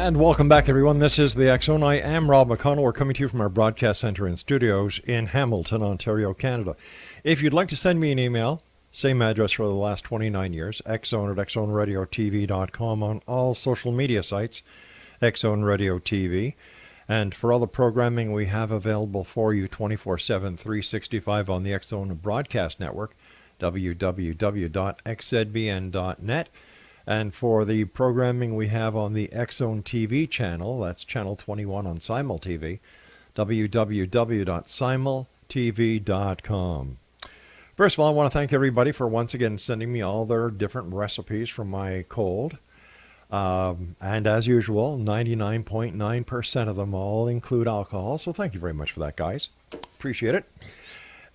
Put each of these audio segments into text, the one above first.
And welcome back, everyone. This is the X Zone. I am Rob McConnell. We're coming to you from our broadcast center and studios in Hamilton, Ontario, Canada. If you'd like to send me an email, same address for the last 29 years, xzone@xzoneradiotv.com, on all social media sites, Xzone Radio TV. And for all the programming we have available for you 24/7, 365 on the X Zone Broadcast Network, www.xzbn.net. And for the programming we have on the X Zone TV channel, that's channel 21 on Simul TV, www.simultv.com. First of all, I want to thank everybody for once again sending me all their different recipes for my cold. And as usual, 99.9% of them all include alcohol. So thank you very much for that, guys. Appreciate it.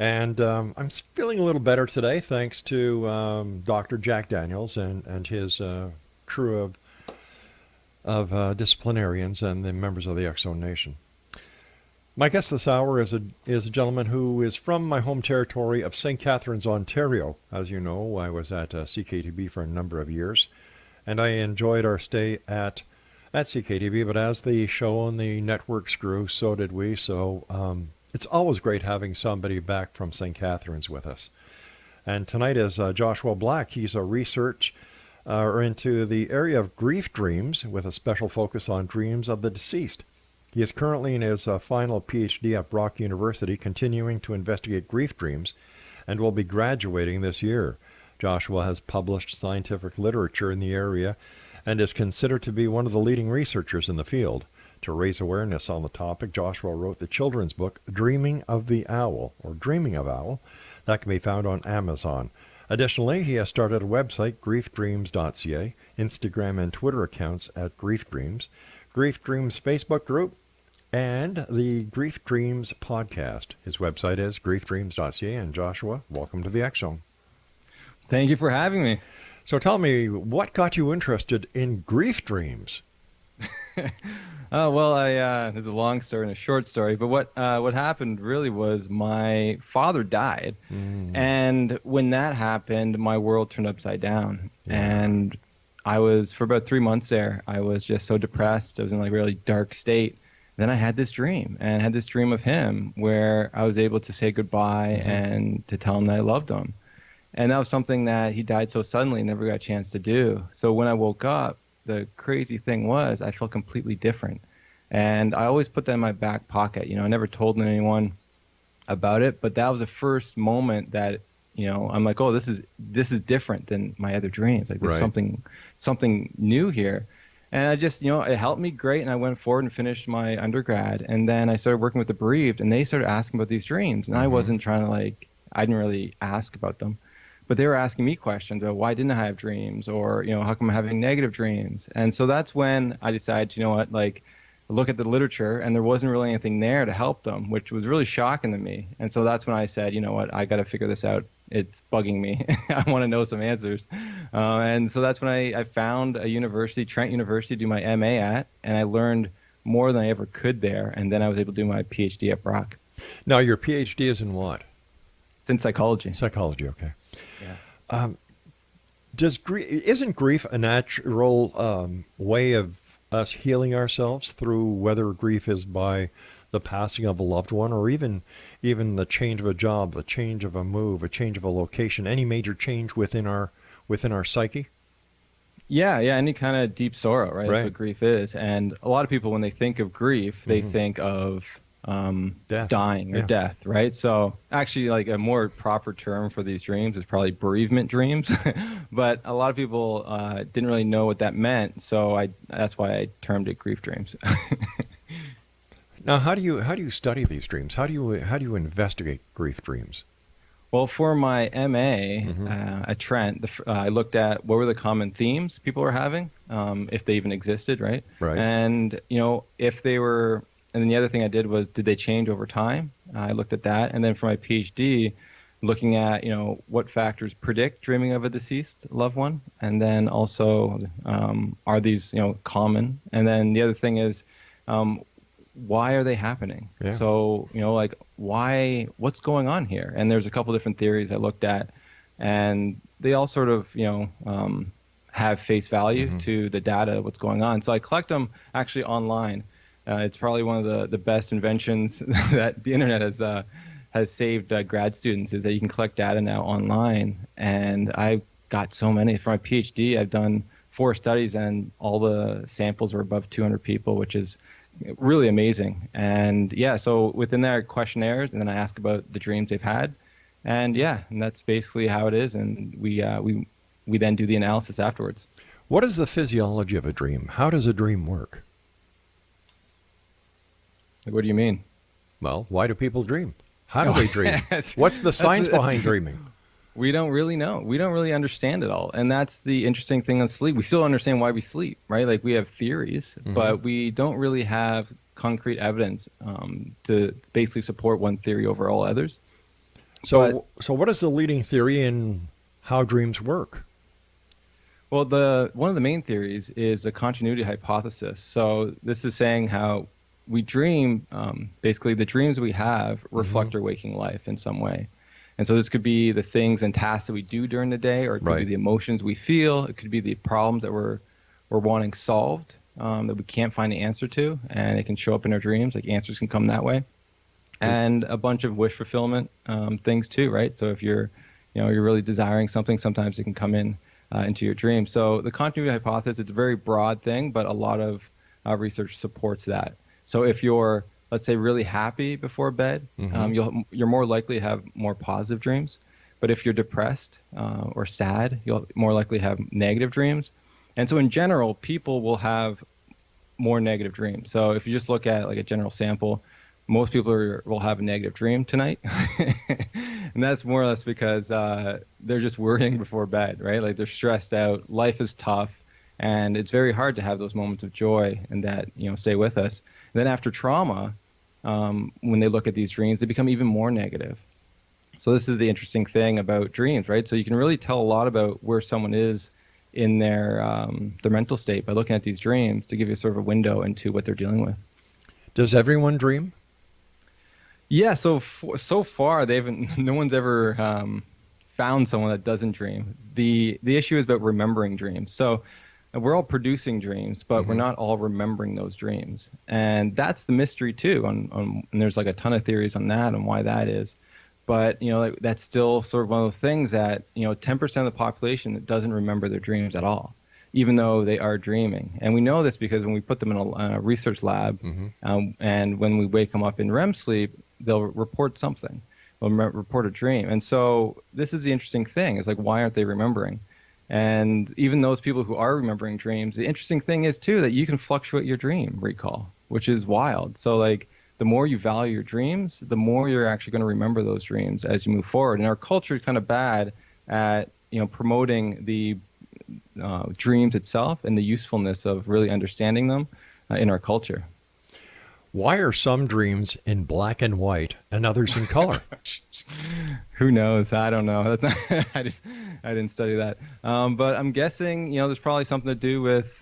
And I'm feeling a little better today thanks to Dr. Jack Daniels and his crew of disciplinarians and the members of the X Zone Nation. My guest this hour is a gentleman who is from my home territory of St. Catharines, Ontario. As you know, I was at CKTB for a number of years, and I enjoyed our stay at CKTB, but as the show and the networks grew, so did we. So it's always great having somebody back from St. Catharines with us. And tonight is Joshua Black. He's a research into the area of grief dreams with a special focus on dreams of the deceased. He is currently in his final PhD at Brock University, continuing to investigate grief dreams, and will be graduating this year. Joshua has published scientific literature in the area and is considered to be one of the leading researchers in the field. To raise awareness on the topic, Joshua wrote the children's book, Dreaming of Owl, that can be found on Amazon. Additionally, he has started a website, griefdreams.ca, Instagram and Twitter accounts at Grief Dreams, Grief Dreams Facebook group, and the Grief Dreams podcast. His website is griefdreams.ca. And Joshua, welcome to the X Zone. Thank you for having me. So tell me, what got you interested in grief dreams? Well, there's a long story and a short story, but what happened really was my father died, and when that happened, my world turned upside down, and I was, for about 3 months there, I was just so depressed. I was in like a really dark state. And then I had this dream, and I had this dream of him where I was able to say goodbye and to tell him that I loved him, and that was something that he died so suddenly, never got a chance to do. So when I woke up, the crazy thing was I felt completely different. And I always put that in my back pocket. You know, I never told anyone about it, but that was the first moment that, you know, I'm like, oh, this is different than my other dreams. Like there's something new here. And I just, you know, it helped me great. And I went forward and finished my undergrad. And then I started working with the bereaved, and they started asking about these dreams. And I wasn't trying to I didn't really ask about them. But they were asking me questions about why didn't I have dreams, or, you know, how come I'm having negative dreams? And so that's when I decided, you know what, look at the literature, and there wasn't really anything there to help them, which was really shocking to me. And so that's when I said, you know what, I got to figure this out. It's bugging me. I want to know some answers. And so that's when I found a university, Trent University, to do my MA at, and I learned more than I ever could there. And then I was able to do my PhD at Brock. Now, your PhD is in what? It's in psychology. Psychology, okay. Yeah. Isn't grief a natural way of us healing ourselves through, whether grief is by the passing of a loved one, or even the change of a job, the change of a move, a change of a location, any major change within our psyche? Yeah, any kind of deep sorrow, right? That's what grief is. And a lot of people, when they think of grief, they think of dying or death, right? So actually, like, a more proper term for these dreams is probably bereavement dreams. But a lot of people didn't really know what that meant, so that's why I termed it grief dreams. Now, how do you study these dreams? How do you investigate grief dreams? Well, for my MA at Trent, I looked at what were the common themes people were having, if they even existed, right? Right. And, you know, if they were. And then the other thing I did was, did they change over time? I looked at that. And then for my PhD, looking at, you know, what factors predict dreaming of a deceased loved one. And then also, are these, you know, common? And then the other thing is, why are they happening? Yeah. So, you know, like, what's going on here? And there's a couple different theories I looked at, and they all sort of, you know, have face value to the data, what's going on. So I collect them actually online. It's probably one of the best inventions that the internet has saved grad students, is that you can collect data now online. And I got so many. For my PhD, I've done 4 studies, and all the samples were above 200 people, which is really amazing. And yeah, so within there are questionnaires, and then I ask about the dreams they've had. And yeah, and that's basically how it is. And we then do the analysis afterwards. What is the physiology of a dream? How does a dream work? What do you mean? Well, why do people dream? How do they dream? What's the science behind dreaming? We don't really know. We don't really understand it all. And that's the interesting thing on sleep. We still understand why we sleep, right? Like, we have theories, but we don't really have concrete evidence to basically support one theory over all others. So what is the leading theory in how dreams work? Well, one of the main theories is the continuity hypothesis. So this is saying how we dream, basically the dreams we have reflect our waking life in some way. And so this could be the things and tasks that we do during the day, or it could be the emotions we feel. It could be the problems that we're wanting solved, that we can't find the answer to, and it can show up in our dreams. Like, answers can come that way. And a bunch of wish fulfillment things too, right? So if you're really desiring something, sometimes it can come into your dream. So the continuity hypothesis, it's a very broad thing, but a lot of research supports that. So if you're, let's say, really happy before bed, you're more likely to have more positive dreams. But if you're depressed or sad, you'll more likely have negative dreams. And so in general, people will have more negative dreams. So if you just look at like a general sample, most people will have a negative dream tonight. And that's more or less because they're just worrying before bed, right? Like, they're stressed out, life is tough, and it's very hard to have those moments of joy and that, stay with us. And then after trauma, when they look at these dreams, they become even more negative. So this is the interesting thing about dreams, right? So you can really tell a lot about where someone is in their mental state by looking at these dreams, to give you sort of a window into what they're dealing with. Does everyone dream? Yeah, so far no one's ever found someone that doesn't dream. The issue is about remembering dreams. So we're all producing dreams, but we're not all remembering those dreams, and that's the mystery too. And there's like a ton of theories on that and why that is. But that's still sort of one of those things that 10% of the population that doesn't remember their dreams at all, even though they are dreaming. And we know this because when we put them in a research lab, and when we wake them up in REM sleep, they'll report something. They'll report a dream. And so this is the interesting thing, is like, why aren't they remembering? And even those people who are remembering dreams, the interesting thing is too that you can fluctuate your dream recall, which is wild. So like, the more you value your dreams, the more you're actually going to remember those dreams as you move forward. And our culture is kind of bad at promoting the dreams itself and the usefulness of really understanding them in our culture. Why are some dreams in black and white and others in color? Who knows? I don't know. That's not, I didn't study that. But I'm guessing, there's probably something to do with,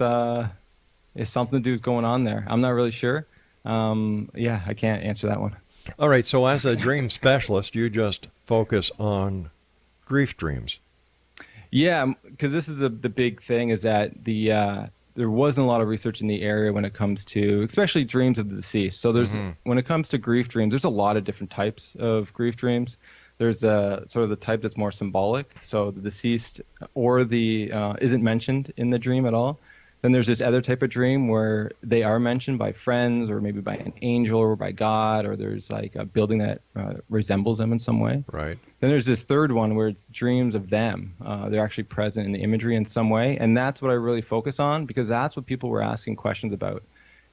something to do with going on there. I'm not really sure. Yeah, I can't answer that one. All right. So as a dream specialist, you just focus on grief dreams. Yeah, because this is the big thing, is that there wasn't a lot of research in the area when it comes to, especially dreams of the deceased. So there's, when it comes to grief dreams, there's a lot of different types of grief dreams. There's sort of the type that's more symbolic. So the deceased or isn't mentioned in the dream at all. Then there's this other type of dream where they are mentioned by friends, or maybe by an angel, or by God, or there's like a building that resembles them in some way. Right. Then there's this third one where it's dreams of them. They're actually present in the imagery in some way. And that's what I really focus on, because that's what people were asking questions about.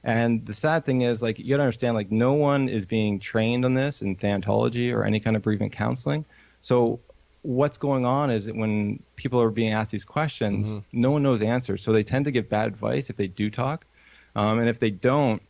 And the sad thing is, like, you gotta understand, like, no one is being trained on this in thanatology or any kind of bereavement counseling. So what's going on is that when people are being asked these questions, no one knows answers. So they tend to give bad advice if they do talk. And if they don't,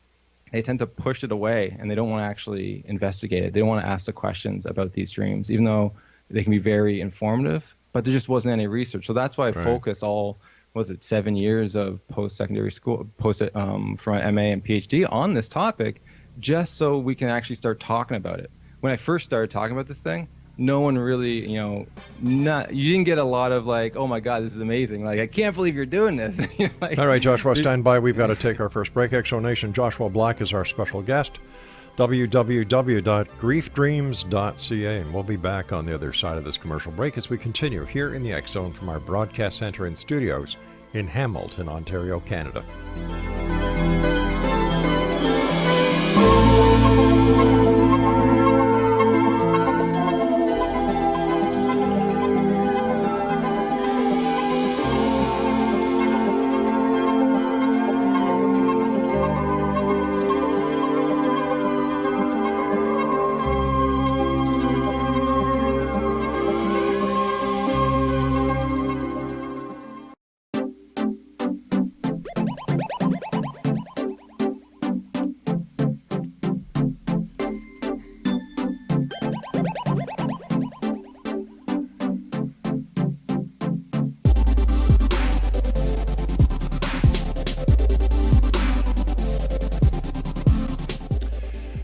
they tend to push it away, and they don't want to actually investigate it. They don't want to ask the questions about these dreams, even though they can be very informative, but there just wasn't any research. So that's why I focused 7 years of post-secondary school, from MA and PhD on this topic, just so we can actually start talking about it. When I first started talking about this thing, no one really, you didn't get a lot of like, oh my God, this is amazing. Like, I can't believe you're doing this. Like, All right, Joshua, stand by. We've got to take our first break. Exonation, Joshua Black is our special guest. www.griefdreams.ca. And we'll be back on the other side of this commercial break as we continue here in the X Zone from our broadcast center and studios in Hamilton, Ontario, Canada.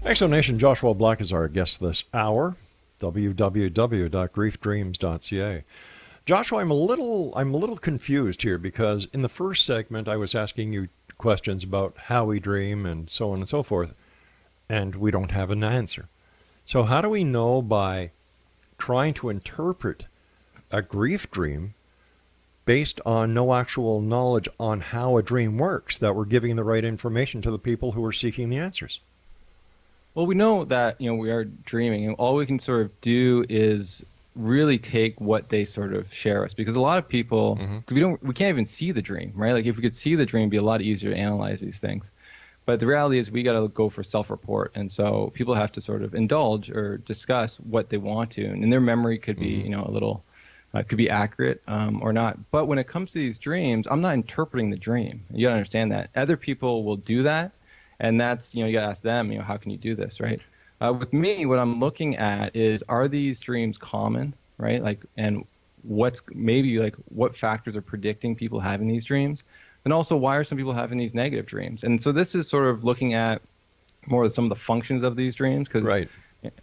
Exonation, Joshua Black is our guest this hour. www.griefdreams.ca. Joshua, I'm a little confused here because in the first segment I was asking you questions about how we dream and so on and so forth, and we don't have an answer. So how do we know by trying to interpret a grief dream based on no actual knowledge on how a dream works that we're giving the right information to the people who are seeking the answers? Well, we know that, we are dreaming, and all we can sort of do is really take what they sort of share us, because a lot of people, because we can't even see the dream, right? Like if we could see the dream, it'd be a lot easier to analyze these things. But the reality is we got to go for self-report. And so people have to sort of indulge or discuss what they want to, and their memory could be, a little, could be accurate or not. But when it comes to these dreams, I'm not interpreting the dream. You got to understand that. Other people will do that. And that's, you got to ask them, how can you do this, right? With me, what I'm looking at is, are these dreams common, right? Like, and what's maybe like what factors are predicting people having these dreams? And also, why are some people having these negative dreams? And so this is sort of looking at more of some of the functions of these dreams, because, right.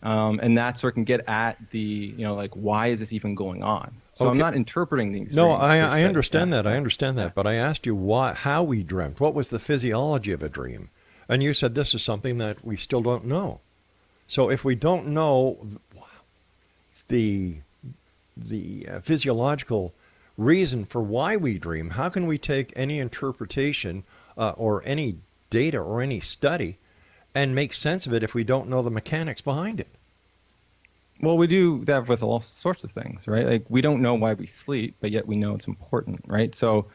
And that sort of can get at the, like, why is this even going on? So okay. I'm not interpreting these. No, dreams. I understand that. I understand that. But I asked you how we dreamt. What was the physiology of a dream? And you said this is something that we still don't know. So if we don't know the physiological reason for why we dream, how can we take any interpretation or any data or any study and make sense of it if we don't know the mechanics behind it? Well, we do that with all sorts of things, right? Like we don't know why we sleep, but yet we know it's important, right? So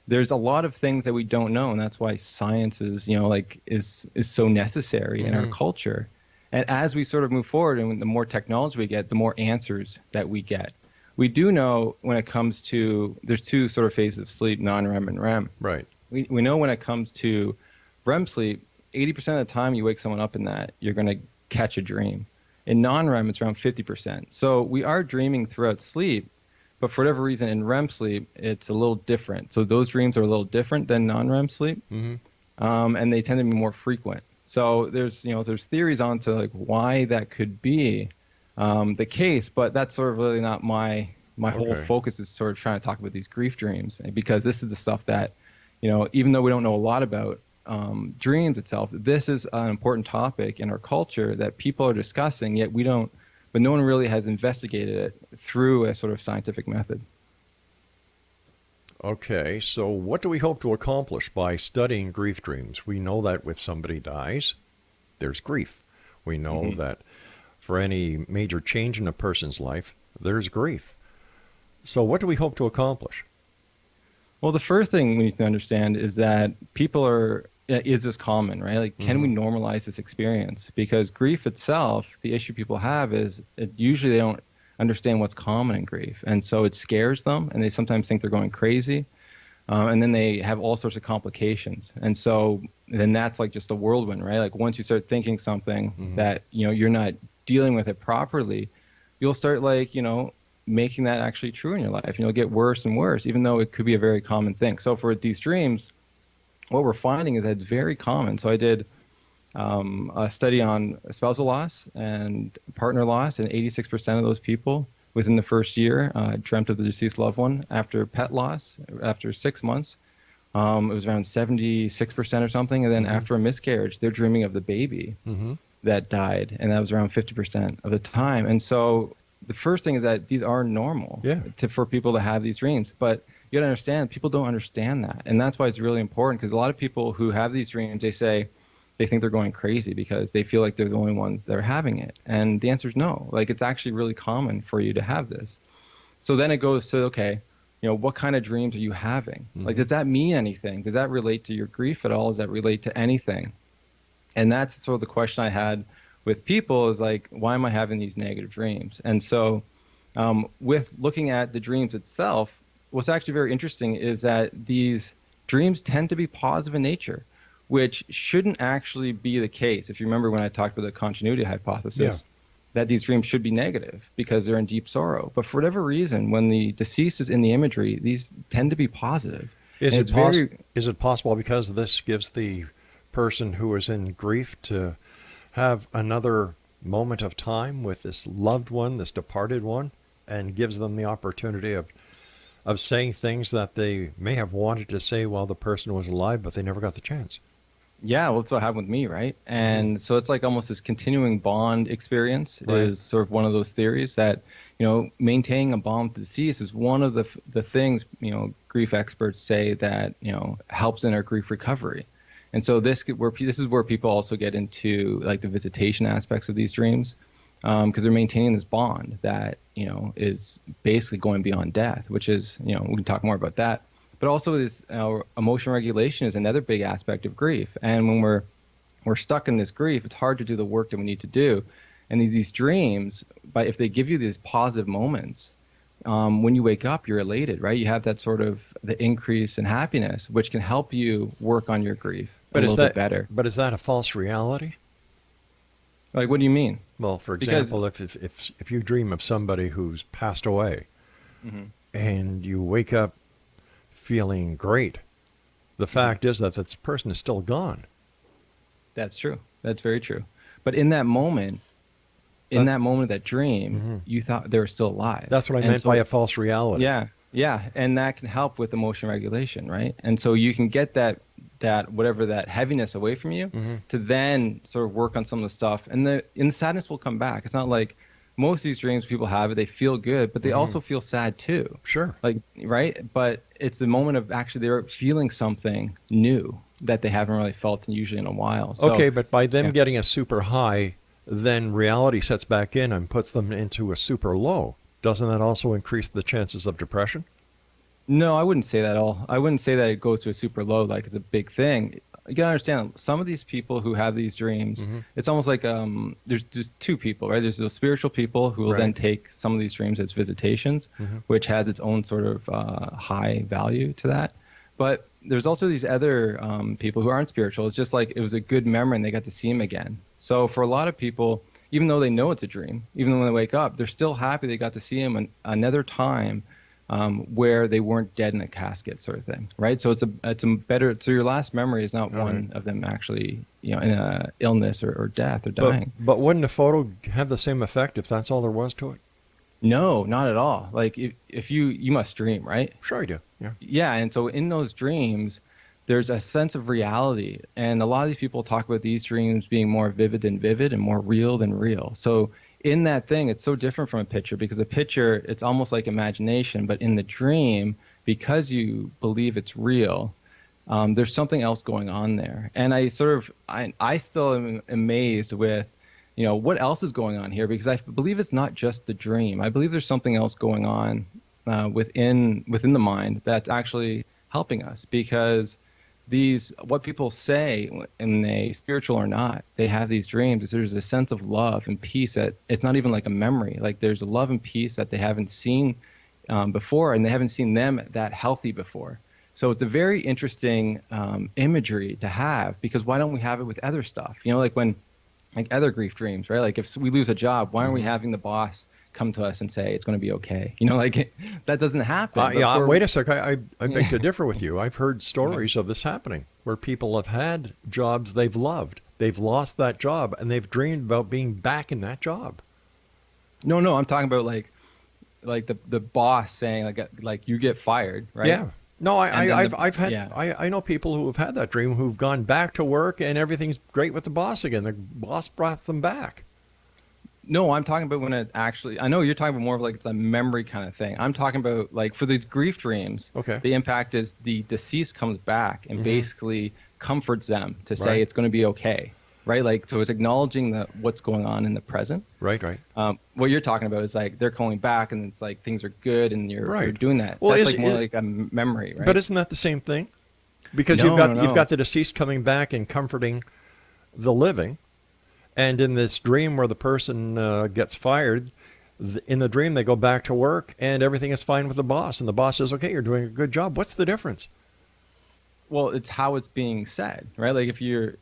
there's a lot of things that we don't know, and that's why science is, is so necessary in our culture. And as we sort of move forward, and the more technology we get, the more answers that we get. We do know when it comes to, there's two sort of phases of sleep, non-REM and REM. Right. We know when it comes to REM sleep, 80% of the time you wake someone up in that, you're going to catch a dream. In non-REM, it's around 50%. So we are dreaming throughout sleep. But for whatever reason, in REM sleep, it's a little different. So those dreams are a little different than non-REM sleep, and they tend to be more frequent. So there's theories onto like why that could be the case, but that's sort of really not my whole focus is sort of trying to talk about these grief dreams, because this is the stuff that, even though we don't know a lot about dreams itself, this is an important topic in our culture that people are discussing, yet we don't. But no one really has investigated it through a sort of scientific method. Okay, so what do we hope to accomplish by studying grief dreams? We know that if somebody dies, there's grief. We know that for any major change in a person's life, there's grief. So what do we hope to accomplish? Well, the first thing we need to understand is that is this common, right? Like, can we normalize this experience? Because grief itself, the issue people have is usually they don't understand what's common in grief. And so it scares them, and they sometimes think they're going crazy. And then they have all sorts of complications. And so then that's like just a whirlwind, right? Like once you start thinking something that, you're not dealing with it properly, you'll start like, making that actually true in your life. And you'll get worse and worse, even though it could be a very common thing. So for these dreams, what we're finding is that it's very common. So I did a study on spousal loss and partner loss, and 86% of those people within the first year dreamt of the deceased loved one. After pet loss, after 6 months, it was around 76% or something. And then after a miscarriage, they're dreaming of the baby that died, and that was around 50% of the time. And so the first thing is that these are normal for people to have these dreams, but you got to understand, people don't understand that. And that's why it's really important, because a lot of people who have these dreams, they say they think they're going crazy because they feel like they're the only ones that are having it. And the answer is no. Like, it's actually really common for you to have this. So then it goes to, okay, what kind of dreams are you having? Like, does that mean anything? Does that relate to your grief at all? Does that relate to anything? And that's sort of the question I had with people, is like, why am I having these negative dreams? And so with looking at the dreams itself, what's actually very interesting is that these dreams tend to be positive in nature, which shouldn't actually be the case. If you remember when I talked about the continuity hypothesis, that these dreams should be negative because they're in deep sorrow. But for whatever reason, when the deceased is in the imagery, these tend to be positive. Is it possible because this gives the person who is in grief to have another moment of time with this loved one, this departed one, and gives them the opportunity of saying things that they may have wanted to say while the person was alive, but they never got the chance? Yeah, well, that's what happened with me, right? And so it's like almost this continuing bond experience is sort of one of those theories that, maintaining a bond with the deceased is one of the things, grief experts say that, helps in our grief recovery. And so this is where people also get into like the visitation aspects of these dreams, because they're maintaining this bond that, is basically going beyond death, which is, we can talk more about that. But also this emotional regulation is another big aspect of grief. And when we're stuck in this grief, it's hard to do the work that we need to do. And these dreams, but if they give you these positive moments, when you wake up, you're elated, right? You have that sort of the increase in happiness, which can help you work on your grief a little bit better. But is that a false reality? Like, what do you mean? Well, for example, if you dream of somebody who's passed away and you wake up feeling great, the fact is that this person is still gone. That's true. That's very true. But in that moment, of that dream, you thought they were still alive. That's what I meant by a false reality. Yeah. And that can help with emotional regulation, right? And so you can get that whatever that heaviness away from you to then sort of work on some of the stuff. And the sadness will come back. It's not like most of these dreams people have it, they feel good, but they also feel sad too. Sure. Like, right? But it's the moment of actually they're feeling something new that they haven't really felt usually in a while. So, okay, but by them getting a super high, then reality sets back in and puts them into a super low. Doesn't that also increase the chances of depression? No, I wouldn't say that at all. I wouldn't say that it goes to a super low like it's a big thing. You gotta understand, some of these people who have these dreams, it's almost like there's just two people, right? There's those spiritual people who will then take some of these dreams as visitations, which has its own sort of high value to that. But there's also these other people who aren't spiritual. It's just like it was a good memory and they got to see him again. So for a lot of people, even though they know it's a dream, even when they wake up, they're still happy they got to see him another time. Where they weren't dead in a casket, sort of thing, right? So it's a better. So your last memory is not one of them actually, in a illness or death or dying. But wouldn't a photo have the same effect if that's all there was to it? No, not at all. Like if you must dream, right? Sure, I do. Yeah. Yeah, and so in those dreams, there's a sense of reality, and a lot of these people talk about these dreams being more vivid than vivid and more real than real. So in that thing, it's so different from a picture, because a picture, it's almost like imagination, but in the dream, because you believe it's real, there's something else going on there. And I still am amazed with, what else is going on here, because I believe it's not just the dream. I believe there's something else going on within the mind that's actually helping us, because what people say, and they spiritual or not, they have these dreams. There's a sense of love and peace that it's not even like a memory. Like there's a love and peace that they haven't seen before, and they haven't seen them that healthy before. So it's a very interesting imagery to have, because why don't we have it with other stuff? Like when, like other grief dreams, right? Like if we lose a job, why aren't we having the boss come to us and say it's going to be okay? Like that doesn't happen. Wait a sec. I beg to differ with you. I've heard stories of this happening where people have had jobs they've loved, they've lost that job and they've dreamed about being back in that job. No, I'm talking about like the boss saying like you get fired, right? Yeah. No, Yeah. I know people who have had that dream who've gone back to work and everything's great with the boss again. The boss brought them back. No, I'm talking about when it actually, I know you're talking about more of like it's a memory kind of thing. I'm talking about like for these grief dreams, Okay. the impact is the deceased comes back and basically comforts them to say Right. it's going to be okay, right? Like, so it's acknowledging what's going on in the present. Right. What you're talking about is like they're calling back and it's like things are good and you're Right. doing that. Well, That's like more like a memory, right? But isn't that the same thing? Because No, you've no. got the deceased coming back and comforting the living. And in this dream where the person gets fired, in the dream they go back to work and everything is fine with the boss. And the boss says, okay, you're doing a good job. What's the difference? Well, it's how it's being said, right? Like if you're,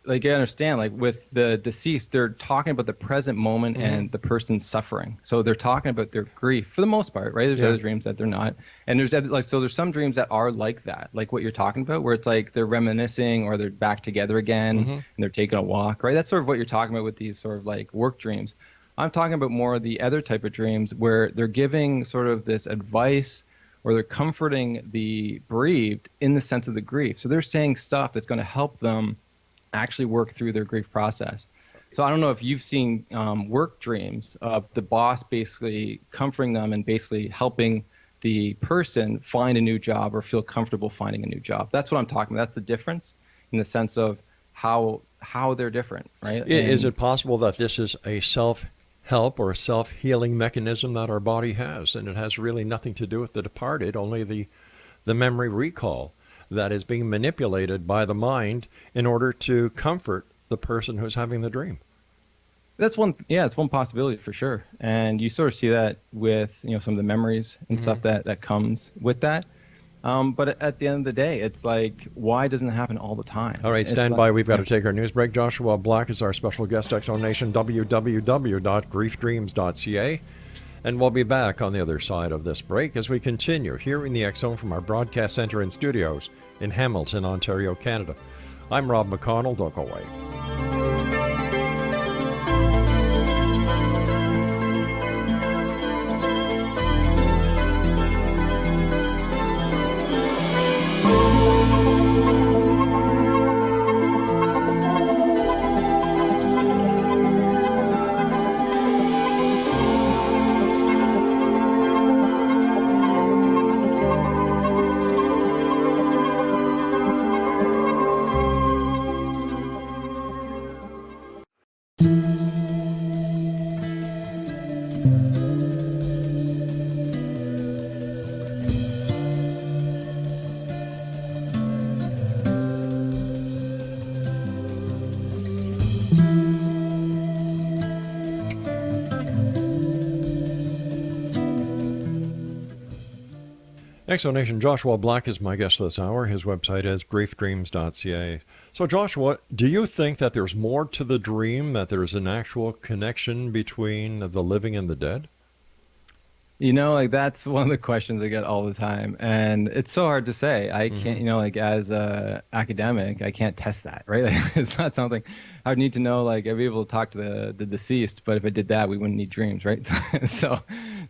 like I understand, like with the deceased, they're talking about the present moment and the person's suffering. So they're talking about their grief for the most part, right? There's other dreams that they're not. And there's like, so there's some dreams that are like that, like what you're talking about, where it's like they're reminiscing or they're back together again and they're taking a walk, right? That's sort of what you're talking about with these sort of like work dreams. I'm talking about more of the other type of dreams where they're giving sort of this advice or they're comforting the bereaved in the sense of the grief. So they're saying stuff that's going to help them actually work through their grief process. So I don't know if you've seen work dreams of the boss basically comforting them and basically helping the person find a new job or feel comfortable finding a new job. That's what I'm talking about. That's the difference in the sense of how they're different, right? Is it possible that this is a self-help or a self-healing mechanism that our body has, and it has really nothing to do with the departed, only the memory recall that is being manipulated by the mind in order to comfort the person who's having the dream? That's one, yeah, it's one possibility for sure. And you sort of see that with, some of the memories and stuff that comes with that. But at the end of the day, it's like, why doesn't it happen all the time? All right, stand by. We've got to take our news break. Joshua Black is our special guest. Exonation, www.griefdreams.ca. And we'll be back on the other side of this break as we continue here in the X Zone from our broadcast center and studios in Hamilton, Ontario, Canada. I'm Rob McConnell. Don't go away. Exonation, Joshua Black is my guest this hour. His website is griefdreams.ca. So Joshua, do you think that there's more to the dream, that there's an actual connection between the living and the dead? Like that's one of the questions I get all the time. And it's so hard to say. I can't, like as a academic, I can't test that, right? Like, it's not something I would need to know. Like I'd be able to talk to the deceased, but if I did that, we wouldn't need dreams, right?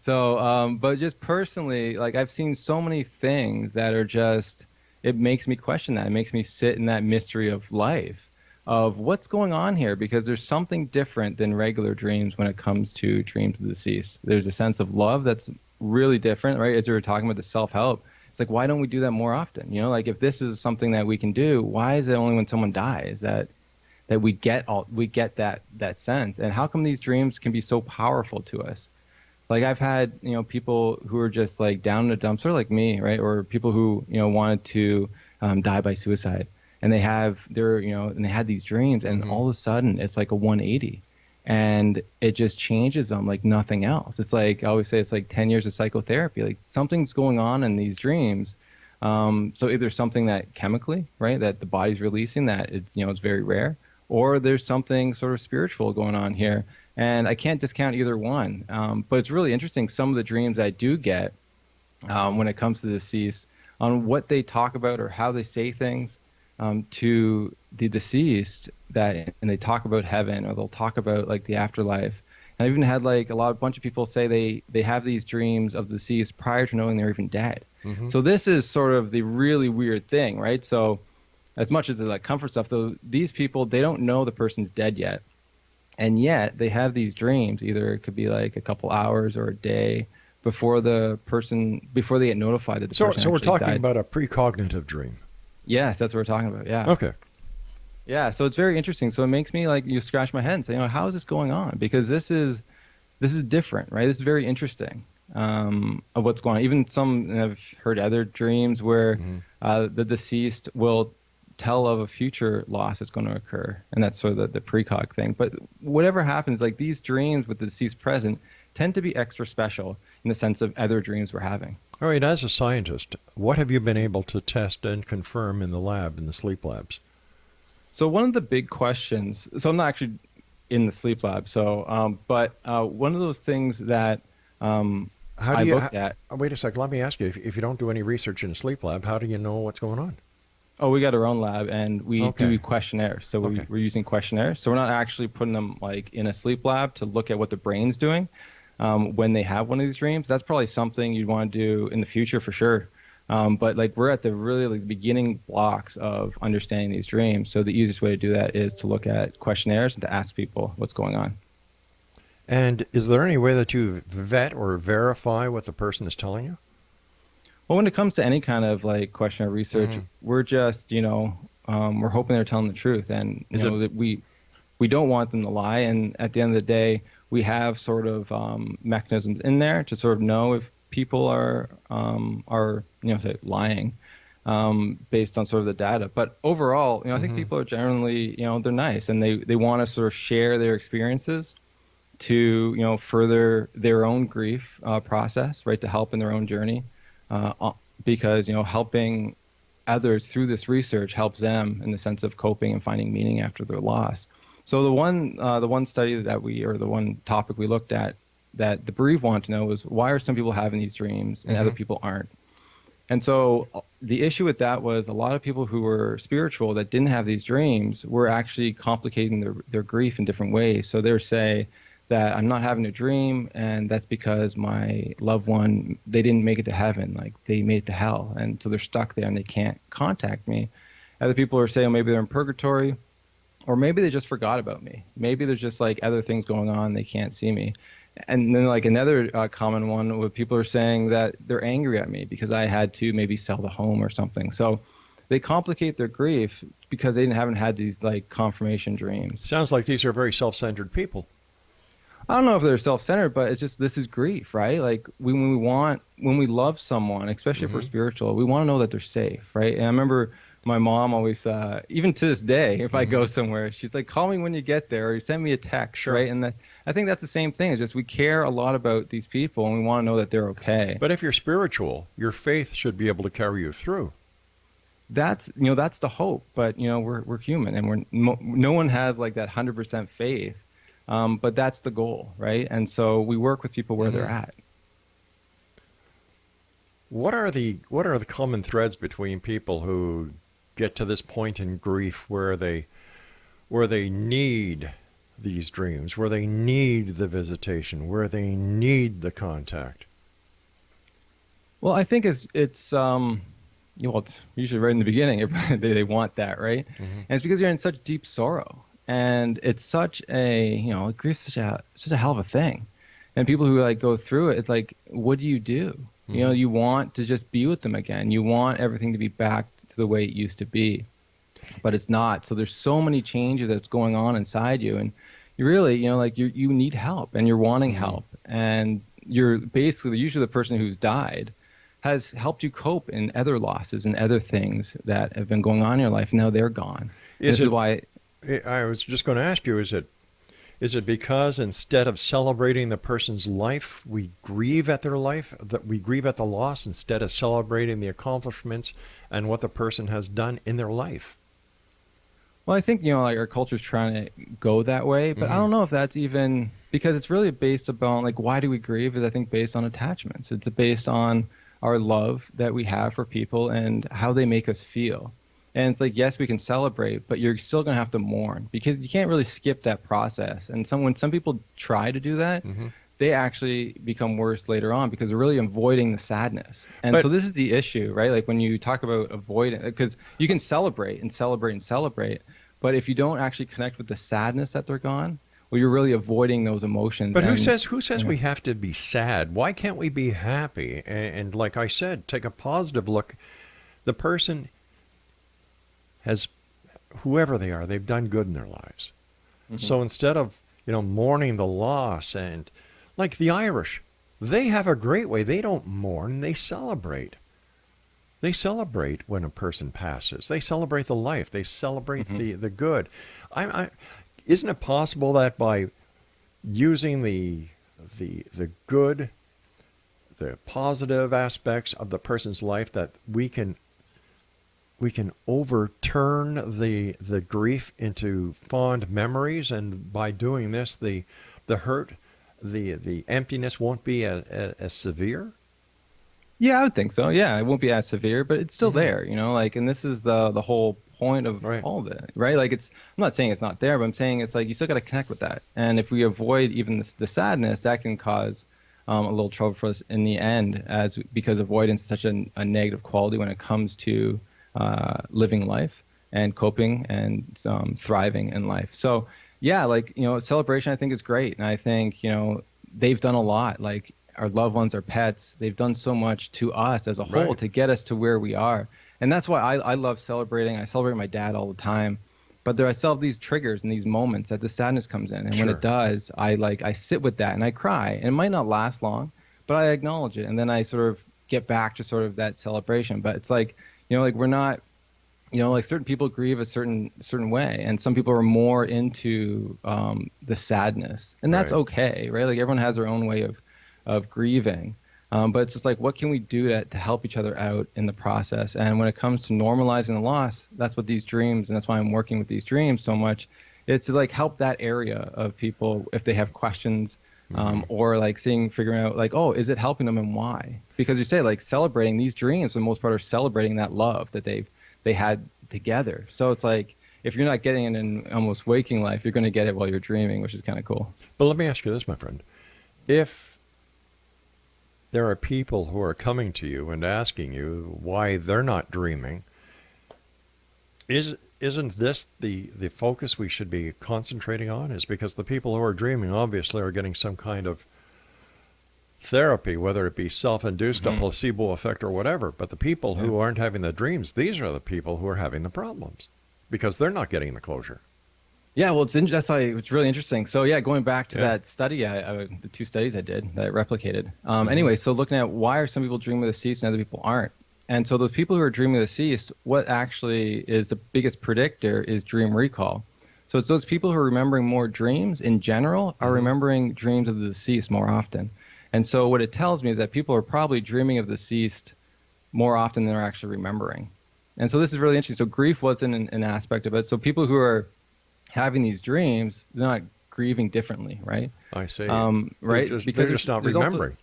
But just personally, like I've seen so many things that are just, it makes me question that. It makes me sit in that mystery of life, of what's going on here, because there's something different than regular dreams when it comes to dreams of the deceased. There's a sense of love that's really different, right? As we were talking about the self-help, it's like, why don't we do that more often? Like if this is something that we can do, why is it only when someone dies that we get that sense? And how come these dreams can be so powerful to us? Like I've had, people who are just like down in the dumps, sort of like me, right? Or people who, wanted to die by suicide. And they had these dreams, and all of a sudden it's like a 180, and it just changes them like nothing else. It's like, I always say, it's like 10 years of psychotherapy. Like something's going on in these dreams. So either something that chemically, right, that the body's releasing that it's very rare, or there's something sort of spiritual going on here. And I can't discount either one. But it's really interesting, some of the dreams I do get when it comes to the deceased, on what they talk about or how they say things. to the deceased and they talk about heaven, or they'll talk about like the afterlife. And I've even had like a bunch of people say they have these dreams of the deceased prior to knowing they're even dead. So this is sort of the really weird thing, right? So as much as it's like comfort stuff, though, these people, they don't know the person's dead yet. And yet they have these dreams. Either it could be like a couple hours or a day before they get notified that the person So we're talking died. about a precognitive dream. Yes, that's what we're talking about. Yeah. Okay. Yeah. So it's very interesting. So it makes me like, you scratch my head and say, how is this going on? Because this is different, right? This is very interesting, of what's going on. Even I've heard other dreams where the deceased will tell of a future loss that's going to occur, and that's sort of the precog thing. But whatever happens, like these dreams with the deceased present tend to be extra special in the sense of other dreams we're having. All right, as a scientist, what have you been able to test and confirm in the lab, in the sleep labs? So one of the big questions, so I'm not actually in the sleep lab, but one of those things that I looked at. Wait a second, let me ask you, if you don't do any research in a sleep lab, how do you know what's going on? Oh, we got our own lab, and we do questionnaires. So we're using questionnaires. So we're not actually putting them like in a sleep lab to look at what the brain's doing when they have one of these dreams. That's probably something you'd want to do in the future for sure. But like we're at the really like beginning blocks of understanding these dreams. So the easiest way to do that is to look at questionnaires and to ask people what's going on. And is there any way that you vet or verify what the person is telling you? Well, when it comes to any kind of like questionnaire research, we're just, we're hoping they're telling the truth, and that we don't want them to lie. And at the end of the day, we have sort of mechanisms in there to sort of know if people are say lying based on sort of the data. But overall, I think people are generally, they're nice, and they want to sort of share their experiences to, further their own grief process, right, to help in their own journey. Because helping others through this research helps them in the sense of coping and finding meaning after their loss. So the one study the one topic we looked at that the bereaved want to know was, why are some people having these dreams and other people aren't? And so the issue with that was a lot of people who were spiritual that didn't have these dreams were actually complicating their grief in different ways. So they would say that I'm not having a dream, and that's because my loved one, they didn't make it to heaven, like they made it to hell, and so they're stuck there and they can't contact me. Other people are saying maybe they're in purgatory, or maybe they just forgot about me. Maybe there's just like other things going on, they can't see me. And then like another common one where people are saying that they're angry at me because I had to maybe sell the home or something. So they complicate their grief because they haven't had these like confirmation dreams. Sounds like these are very self-centered people. I don't know if they're self-centered, but it's just, this is grief, right? Like when we love someone, especially if we're spiritual, we want to know that they're safe, right? And I remember my mom always, even to this day, if I go somewhere, she's like, call me when you get there, or send me a text, right? And I think that's the same thing. It's just we care a lot about these people, and we want to know that they're okay. But if you're spiritual, your faith should be able to carry you through. That's the hope. But we're human, and no one has like that 100% faith. But that's the goal, right? And so we work with people where they're at. What are the common threads between people who get to this point in grief where they need these dreams, where they need the visitation, where they need the contact? Well, I think it's usually right in the beginning. Everybody, they want that, right? And it's because you're in such deep sorrow. And it's such a, grief's such a hell of a thing. And people who like go through it, it's like, what do? You want to just be with them again. You want everything to be back to the way it used to be, but it's not. So there's so many changes that's going on inside you. And you really, you need help, and you're wanting help. And you're basically, usually the person who's died has helped you cope in other losses and other things that have been going on in your life. Now they're gone. This is why... I was just going to ask you, is it because instead of celebrating the person's life, we grieve at their life, that we grieve at the loss instead of celebrating the accomplishments and what the person has done in their life? Well, I think, like our culture's trying to go that way, but I don't know if that's even, because it's really based upon, like, why do we grieve is, I think, based on attachments. It's based on our love that we have for people and how they make us feel. And it's like, yes, we can celebrate, but you're still going to have to mourn because you can't really skip that process. And when some people try to do that, they actually become worse later on because they're really avoiding the sadness. And so But this is the issue, right? Like when you talk about avoiding, because you can celebrate and celebrate and celebrate, but if you don't actually connect with the sadness that they're gone, well, you're really avoiding those emotions. But And who says we have to be sad? Why can't we be happy? And like I said, take a positive look. The person has, whoever they are, they've done good in their lives. So instead of, mourning the loss, and like the Irish, they have a great way. They don't mourn, they celebrate. They celebrate when a person passes. They celebrate the life. They celebrate the good. Isn't it possible that by using the good, the positive aspects of the person's life, that we can overturn the grief into fond memories, and by doing this, the hurt, the emptiness won't be as severe? yeah, I would think so. Yeah, it won't be as severe, but it's still there, like, and this is the whole point of Right. all of it, right? Like I'm not saying it's not there, but I'm saying it's like you still got to connect with that. And if we avoid even the sadness, that can cause a little trouble for us in the end, because avoidance is such a negative quality when it comes to living life and coping and thriving in life. So yeah, like, celebration I think is great. And I think, they've done a lot, like our loved ones, our pets, they've done so much to us as a whole Right. to get us to where we are. And that's why I love celebrating. I celebrate my dad all the time, but I still have these triggers and these moments that the sadness comes in. And when Sure. it does, I sit with that and I cry, and it might not last long, but I acknowledge it. And then I sort of get back to sort of that celebration. But it's like, like we're not, like certain people grieve a certain way, and some people are more into the sadness, and that's Right. okay, right? Like everyone has their own way of grieving, but it's just like, what can we do to help each other out in the process? And when it comes to normalizing the loss, that's what these dreams, and that's why I'm working with these dreams so much. It's to like help that area of people if they have questions, or like figuring out like, oh, is it helping them and why? Because you say like celebrating these dreams, for the most part, are celebrating that love that they had together. So it's like, if you're not getting it in almost waking life, you're going to get it while you're dreaming, which is kind of cool. But let me ask you this, my friend. If there are people who are coming to you and asking you why they're not dreaming, isn't this the focus we should be concentrating on? Is because the people who are dreaming obviously are getting some kind of therapy, whether it be self-induced, a placebo effect, or whatever. But the people who aren't having the dreams, these are the people who are having the problems because they're not getting the closure. Yeah, well, that's why it's really interesting. So yeah, going back to that study, the 2 studies I did that I replicated. Anyway, so looking at why are some people dreaming of the deceased and other people aren't. And so those people who are dreaming of the deceased, what actually is the biggest predictor is dream recall. So it's those people who are remembering more dreams in general are remembering dreams of the deceased more often. And so what it tells me is that people are probably dreaming of the deceased more often than they're actually remembering. And so this is really interesting. So grief wasn't an aspect of it. So people who are having these dreams, they're not grieving differently, right? I see. Right? They're just not remembering.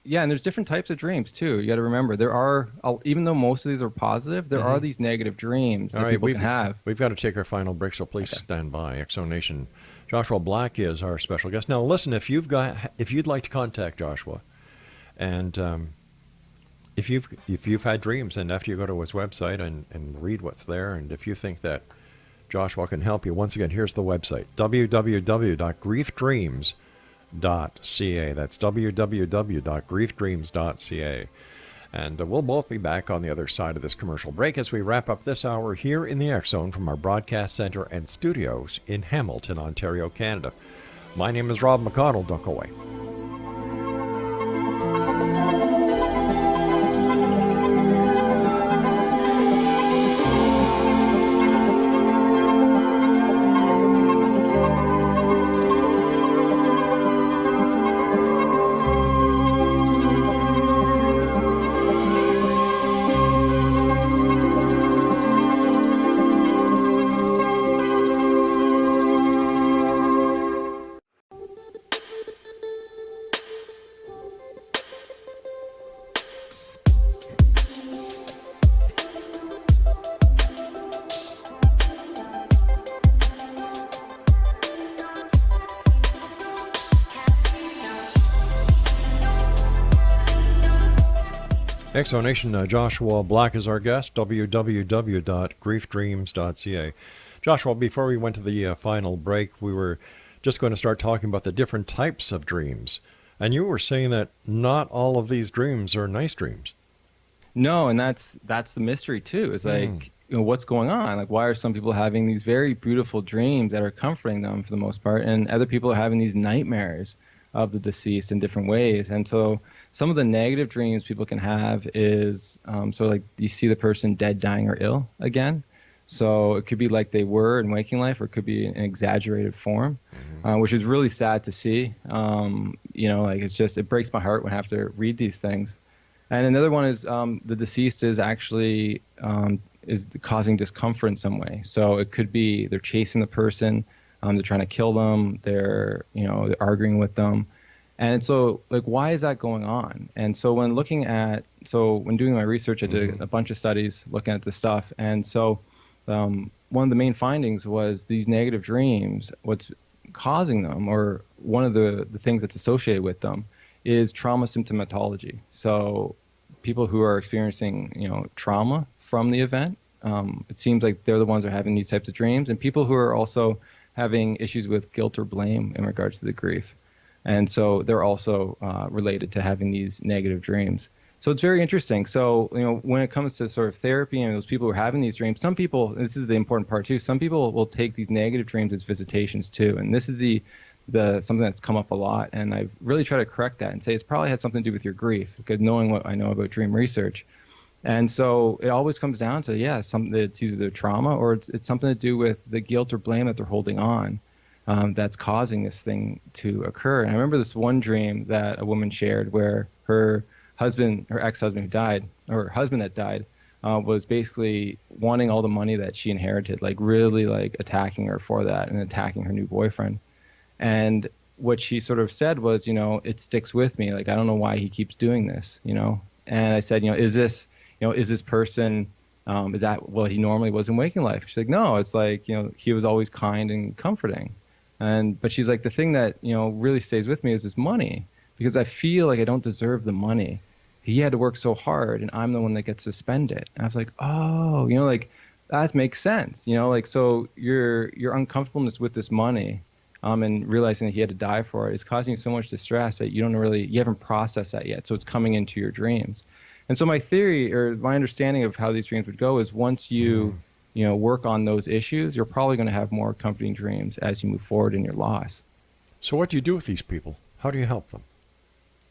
Yeah, and there's different types of dreams too. You got to remember, there are, even though most of these are positive, there are these negative dreams that people can have. We've got to take our final break, so please stand by. Exo Nation. Joshua Black is our special guest. Now, listen, if you'd like to contact Joshua, and if you've had dreams, and after you go to his website and read what's there, and if you think that Joshua can help you, once again, here's the website: www.griefdreams.ca. That's www.griefdreams.ca. And we'll both be back on the other side of this commercial break as we wrap up this hour here in the X Zone from our broadcast center and studios in Hamilton, Ontario, Canada. My name is Rob McConnell. Don't go away. Exonation, Joshua Black is our guest, www.griefdreams.ca. Joshua, before we went to the final break, we were just going to start talking about the different types of dreams. And you were saying that not all of these dreams are nice dreams. No, and that's the mystery too. Is like, what's going on? Like, why are some people having these very beautiful dreams that are comforting them for the most part, and other people are having these nightmares of the deceased in different ways? And so some of the negative dreams people can have is so like you see the person dead, dying, or ill again. So it could be like they were in waking life, or it could be an exaggerated form, which is really sad to see. Like it breaks my heart when I have to read these things. And another one is the deceased is actually is causing discomfort in some way. So it could be they're chasing the person, they're trying to kill them, they're arguing with them. And so, like, why is that going on? And so when doing my research, I did a bunch of studies looking at this stuff. And so one of the main findings was these negative dreams, what's causing them, or one of the things that's associated with them, is trauma symptomatology. So people who are experiencing, trauma from the event, it seems like they're the ones that are having these types of dreams, and people who are also having issues with guilt or blame in regards to the grief. And so they're also related to having these negative dreams. So it's very interesting. So, when it comes to sort of therapy and those people who are having these dreams, some people, this is the important part too, some people will take these negative dreams as visitations too. And this is the something that's come up a lot. And I've really tried to correct that and say it's probably had something to do with your grief, because knowing what I know about dream research. And so it always comes down to, something that's either their trauma, or it's something to do with the guilt or blame that they're holding on. That's causing this thing to occur. And I remember this one dream that a woman shared where her ex-husband who died, or her husband that died, was basically wanting all the money that she inherited, like really like attacking her for that and attacking her new boyfriend. And what she sort of said was, it sticks with me. Like, I don't know why he keeps doing this, And I said, is this person, is that what he normally was in waking life? She's like, no, it's like, he was always kind and comforting. But she's like, the thing that, really stays with me is this money, because I feel like I don't deserve the money. He had to work so hard, and I'm the one that gets to spend it. And I was like, oh, like that makes sense. So your uncomfortableness with this money, and realizing that he had to die for it, is causing you so much distress that you haven't processed that yet. So it's coming into your dreams. And so my theory, or my understanding of how these dreams would go, is once you work on those issues, you're probably going to have more comforting dreams as you move forward in your loss. So what do you do with these people? How do you help them?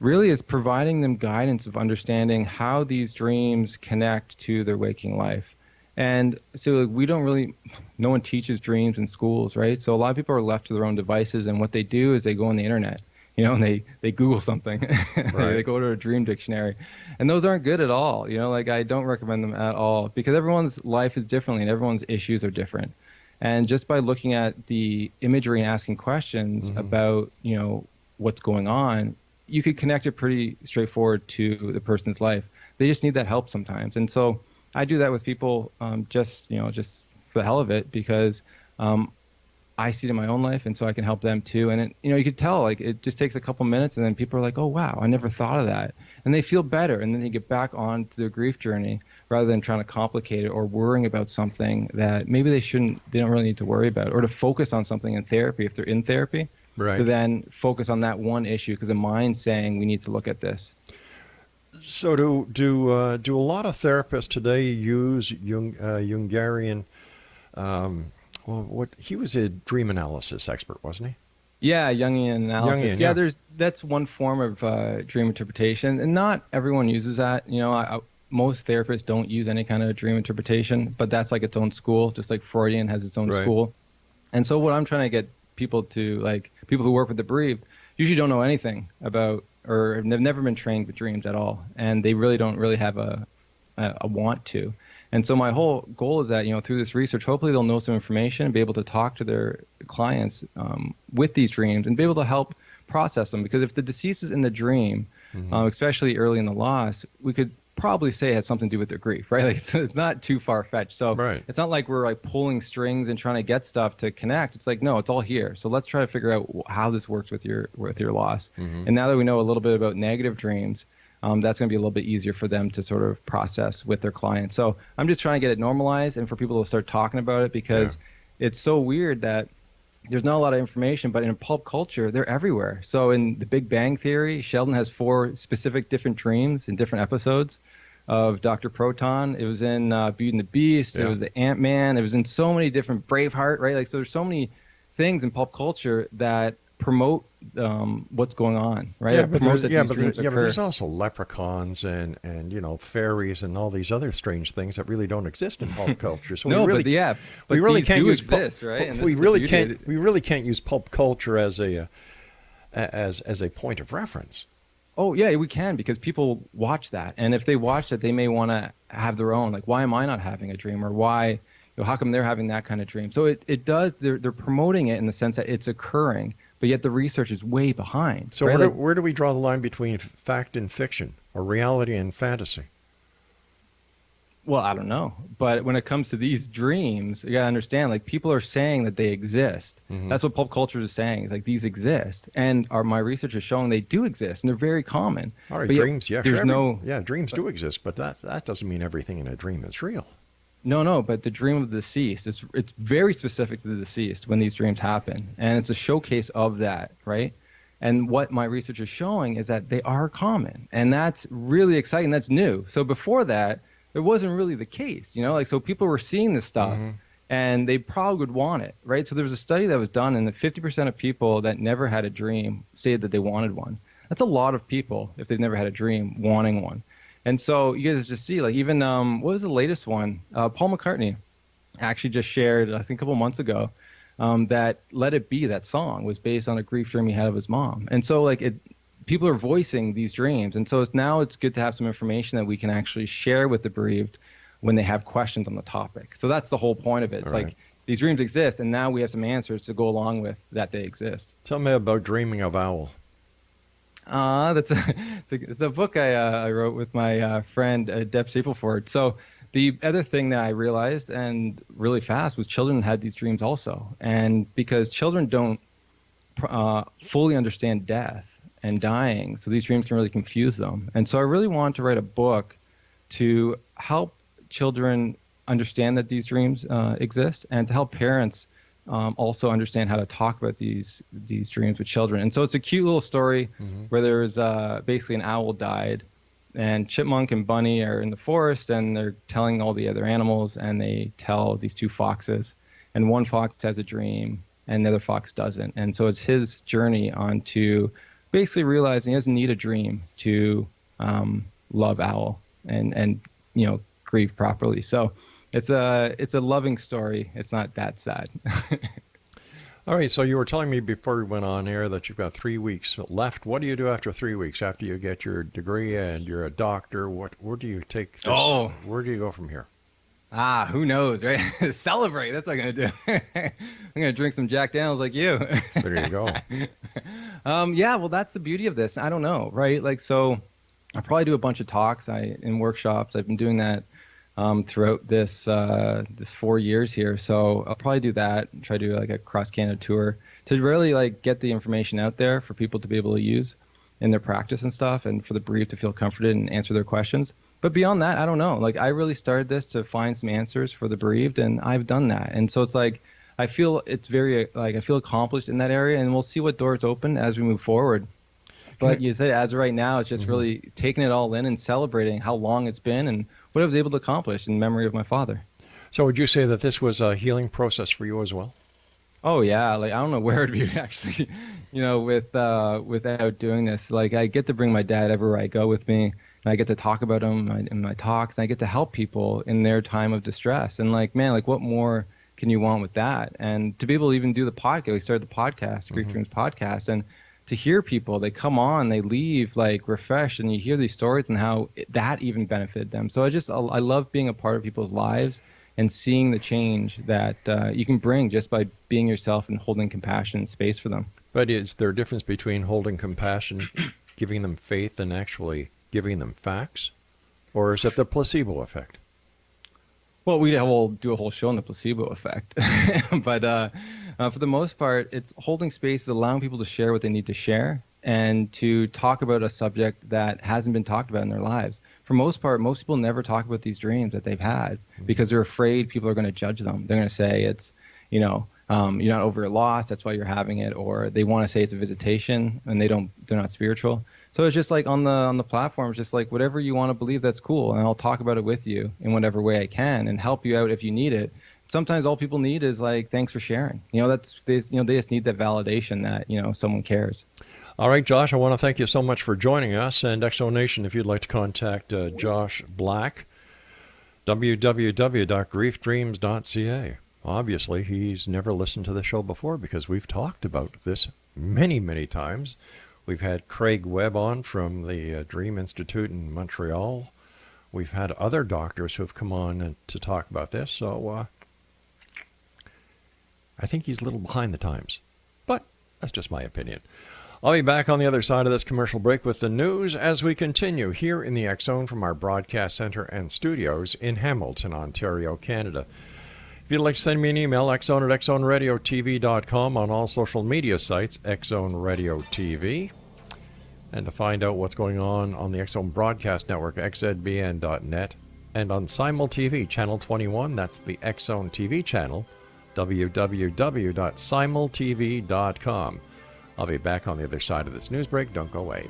Really is providing them guidance of understanding how these dreams connect to their waking life. And so no one teaches dreams in schools, right? So a lot of people are left to their own devices, and what they do is they go on the internet, and they Google something. Right. They go to a dream dictionary, and those aren't good at all. I don't recommend them at all, because everyone's life is differently and everyone's issues are different. And just by looking at the imagery and asking questions about, what's going on, you could connect it pretty straightforward to the person's life. They just need that help sometimes. And so I do that with people, just for the hell of it, because I see it in my own life, and so I can help them too. And you could tell, like, it just takes a couple minutes, and then people are like, oh wow, I never thought of that, and they feel better, and then they get back on to their grief journey rather than trying to complicate it or worrying about something that maybe they don't really need to worry about, or to focus on something in therapy if they're in therapy. Right. To then focus on that one issue, because the mind's saying we need to look at this. So do a lot of therapists today use Jungarian? He was a dream analysis expert, wasn't he? Yeah, Jungian analysis. Yeah, that's one form of dream interpretation, and not everyone uses that. Most therapists don't use any kind of dream interpretation, but that's like its own school, just like Freudian has its own school. And so what I'm trying to get people to, like, people who work with the bereaved, usually don't know anything about, or have never been trained with dreams at all, and they really don't have a want to. And so my whole goal is that, through this research, hopefully they'll know some information and be able to talk to their clients with these dreams and be able to help process them. Because if the deceased is in the dream, especially early in the loss, we could probably say it has something to do with their grief, right? Like, so it's not too far-fetched. So It's not like we're like pulling strings and trying to get stuff to connect. It's like, no, it's all here. So let's try to figure out how this works with your loss. And now that we know a little bit about negative dreams, that's going to be a little bit easier for them to sort of process with their clients. So I'm just trying to get it normalized and for people to start talking about it, because it's so weird that there's not a lot of information, but in pulp culture, they're everywhere. So in The Big Bang Theory, Sheldon has 4 specific different dreams in different episodes of Dr. Proton. It was in Beauty and the Beast. It was the Ant-Man. It was in so many different Braveheart, right? Like, so there's so many things in pulp culture that promote what's going on, right? Yeah, but there's also leprechauns and fairies and all these other strange things that really don't exist in pulp culture. So no, we really can't use exist, right? We really can't use pulp culture as a point of reference. Oh yeah, we can, because people watch that, and if they watch it, they may want to have their own. Like, why am I not having a dream, or why? How come they're having that kind of dream? So it does. They're promoting it in the sense that it's occurring, but yet the research is way behind. So right? where do we draw the line between fact and fiction, or reality and fantasy? Well, I don't know. But when it comes to these dreams, you got to understand, like, people are saying that they exist. Mm-hmm. That's what pulp culture is saying. It's like, these exist. And my research is showing they do exist, and they're very common. All right, but dreams, dreams do exist, but that doesn't mean everything in a dream is real. No, but the dream of the deceased, it's very specific to the deceased when these dreams happen. And it's a showcase of that, right? And what my research is showing is that they are common. And that's really exciting. That's new. So before that, it wasn't really the case, so people were seeing this stuff and they probably would want it, right? So there was a study that was done, and the 50% of people that never had a dream stated that they wanted one. That's a lot of people, if they've never had a dream, wanting one. And so you guys just see, like, even, what was the latest one? Paul McCartney actually just shared, I think a couple months ago, that Let It Be, that song, was based on a grief dream he had of his mom. And so, like, people are voicing these dreams. And so now it's good to have some information that we can actually share with the bereaved when they have questions on the topic. So that's the whole point of it. It's like, these dreams exist, and now we have some answers to go along with that they exist. Tell me about Dreaming of Owl. It's a book I wrote with my friend Deb Stapleford. So the other thing that I realized, and really fast, was children had these dreams also. And because children don't fully understand death and dying, so these dreams can really confuse them. And so I really wanted to write a book to help children understand that these dreams exist, and to help parents also understand how to talk about these dreams with children. And so it's a cute little story where there's basically an owl died, and Chipmunk and Bunny are in the forest, and they're telling all the other animals, and they tell these 2 foxes, and one fox has a dream and the other fox doesn't. And so it's his journey onto basically realizing he doesn't need a dream to love Owl and grieve properly. So it's a loving story. It's not that sad. All right, so you were telling me before we went on air that you've got 3 weeks left. What do you do after 3 weeks? After you get your degree and you're a doctor, where do you take this? Where do you go from here? Who knows, right? Celebrate. That's what I'm going to do. I'm going to drink some Jack Daniels like you. There you go. Yeah, well, that's the beauty of this. I don't know, right? Like, so I'll probably do a bunch of talks in workshops. I've been doing that throughout this 4 years here. So I'll probably do that, try to do like a cross-Canada tour to really like get the information out there for people to be able to use in their practice and stuff, and for the bereaved to feel comforted and answer their questions. But beyond that, I don't know. Like, I really started this to find some answers for the bereaved, and I've done that. And so it's like, I feel it's very, like, I feel accomplished in that area, and we'll see what doors open as we move forward. But you said, as of right now, it's just really taking it all in and celebrating how long it's been and what I was able to accomplish in memory of my father. So would you say that this was a healing process for you as well? Oh, yeah. Like, I don't know where it'd be actually, without doing this. Like, I get to bring my dad everywhere I go with me. And I get to talk about him in my talks, and I get to help people in their time of distress. And like, man, like, what more can you want with that? And to be able to even do the podcast, we started the podcast, Grief Dreams podcast, and to hear people, they come on, they leave like refreshed, and you hear these stories and how that even benefited them. So I love being a part of people's lives and seeing the change that you can bring just by being yourself and holding compassion and space for them. But is there a difference between holding compassion, giving them faith, and actually giving them facts? Or is it the placebo effect? Well, we'll do a whole show on the placebo effect. But for the most part, it's holding space, allowing people to share what they need to share, and to talk about a subject that hasn't been talked about in their lives. For most part, most people never talk about these dreams that they've had because they're afraid people are going to judge them. They're going to say it's, you're not over your loss, that's why you're having it, or they want to say it's a visitation and they're not spiritual. So it's just like on the platform, it's just like whatever you want to believe, that's cool, and I'll talk about it with you in whatever way I can and help you out if you need it. Sometimes all people need is like, thanks for sharing. They just need that validation that someone cares. All right, Josh, I want to thank you so much for joining us. And Exo Nation, if you'd like to contact Josh Black, www.griefdreams.ca. Obviously, he's never listened to the show before because we've talked about this many, many times. We've had Craig Webb on from the Dream Institute in Montreal. We've had other doctors who have come on to talk about this. So I think he's a little behind the times. But that's just my opinion. I'll be back on the other side of this commercial break with the news as we continue here in the X Zone from our broadcast center and studios in Hamilton, Ontario, Canada. If you'd like to send me an email, xzone@xzoneradiotv.com, on all social media sites, Xzone Radio TV. And to find out what's going on the X Zone Broadcast Network, xzbn.net, and on Simul TV, Channel 21, that's the X Zone TV channel, www.simultv.com. I'll be back on the other side of this news break. Don't go away.